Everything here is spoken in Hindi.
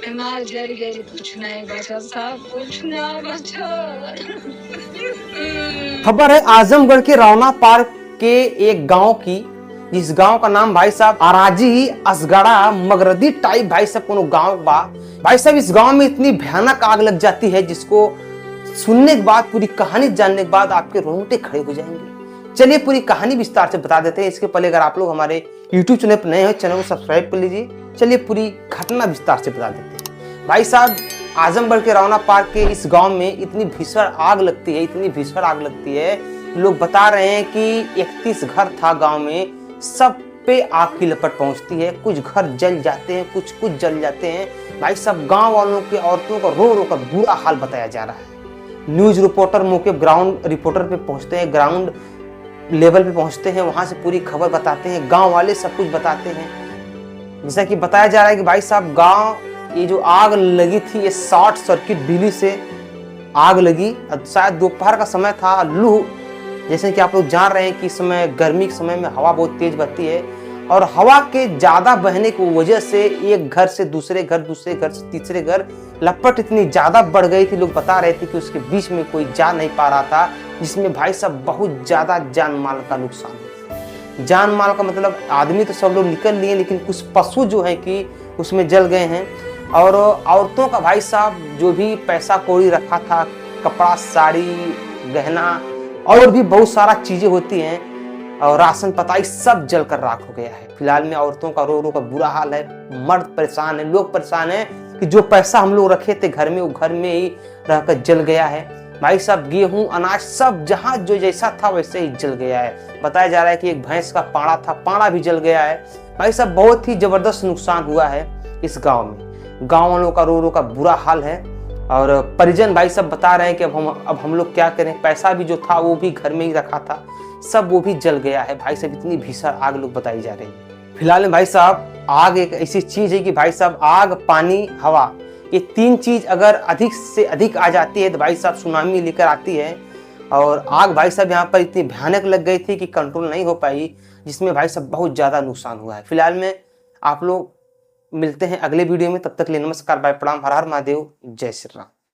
बीमार जल गई, कुछ नहीं बचा, सब कुछ ना बचा। खबर है आजमगढ़ के रौना पार्क के एक गांव की, जिस गांव का नाम भाई साहब अराजी असगड़ा मगरदी टाइप भाई साहब कोनो गांव बा। भाई साहब इस गांव में इतनी भयानक आग लग जाती है जिसको सुनने के बाद, पूरी कहानी जानने के बाद आपके रोंगटे खड़े हो जाएंगे। चलिए पूरी कहानी विस्तार से बता देते हैं। इसके पहले अगर आप लोग हमारे YouTube चैनल पर नए हो, चैनल को सब्सक्राइब कर लीजिए। चलिए पूरी घटना विस्तार से बता देते हैं। भाई साहब आजमगढ़ के रौना पार्क के इस गांव में इतनी भीषण आग लगती है, इतनी भीषण आग लगती है, लोग बता रहे हैं कि 31 घर था गांव में, सब पे आग की लपट पहुंचती है। कुछ घर जल जाते हैं, कुछ जल जाते हैं। भाई साहब गांव वालों के औरतों का रो रो कर बुरा हाल बताया जा रहा है। न्यूज रिपोर्टर मौके ग्राउंड रिपोर्टर पे पहुंचते हैं, ग्राउंड लेवल पे पहुंचते हैं, वहां से पूरी खबर बताते हैं, गांव वाले सब कुछ बताते हैं। जैसा कि बताया जा रहा है कि भाई साहब गांव, ये जो आग लगी थी ये शॉर्ट सर्किट बिजली से आग लगी। शायद दोपहर का समय था, लू जैसे कि आप लोग जान रहे हैं कि इस समय गर्मी के समय में हवा बहुत तेज बहती है, और हवा के ज्यादा बहने की वजह से एक घर से दूसरे घर, दूसरे घर से तीसरे घर लपट इतनी ज्यादा बढ़ गई थी। लोग बता रहे थे कि उसके बीच में कोई जा नहीं पा रहा था, जिसमें भाई साहब बहुत ज्यादा जान माल का नुकसान हुआ। जान माल का मतलब आदमी तो सब लोग निकल लिए, लेकिन कुछ पशु जो है कि उसमें जल गए हैं। और औरतों का भाई साहब जो भी पैसा कौड़ी रखा था, कपड़ा, साड़ी, गहना और भी बहुत सारा चीजें होती हैं, और राशन पताई सब जलकर राख हो गया है। फिलहाल में औरतों का रो रो का बुरा हाल है, मर्द परेशान है, लोग परेशान है कि जो पैसा हम लोग रखे थे घर में, वो घर में ही रहकर जल गया है। भाई साहब गेहूं, अनाज सब जहां जो जैसा था वैसे ही जल गया है। बताया जा रहा है कि एक भैंस का पाड़ा था, पाड़ा भी जल गया है। भाई साहब बहुत ही जबरदस्त नुकसान हुआ है इस गाँव में। गाँव वालों का रो रो का बुरा हाल है, और परिजन भाई सब बता रहे हैं कि अब हम लोग क्या करें, पैसा भी जो था वो भी घर में ही रखा था, सब वो भी जल गया है। भाई साहब इतनी भीषण आग लोग बताई जा रही है। फिलहाल में भाई साहब आग एक ऐसी चीज है कि भाई साहब आग, पानी, हवा, ये तीन चीज अगर अधिक से अधिक आ जाती है तो भाई साहब सुनामी लेकर आती है। और आग भाई साहब यहाँ पर इतनी भयानक लग गई थी कि कंट्रोल नहीं हो पाई, जिसमें भाई साहब बहुत ज्यादा नुकसान हुआ है। फिलहाल में आप लोग मिलते हैं अगले वीडियो में, तब तक के लिए नमस्कार, बाय, प्रणाम, हर हर महादेव, जय श्री राम।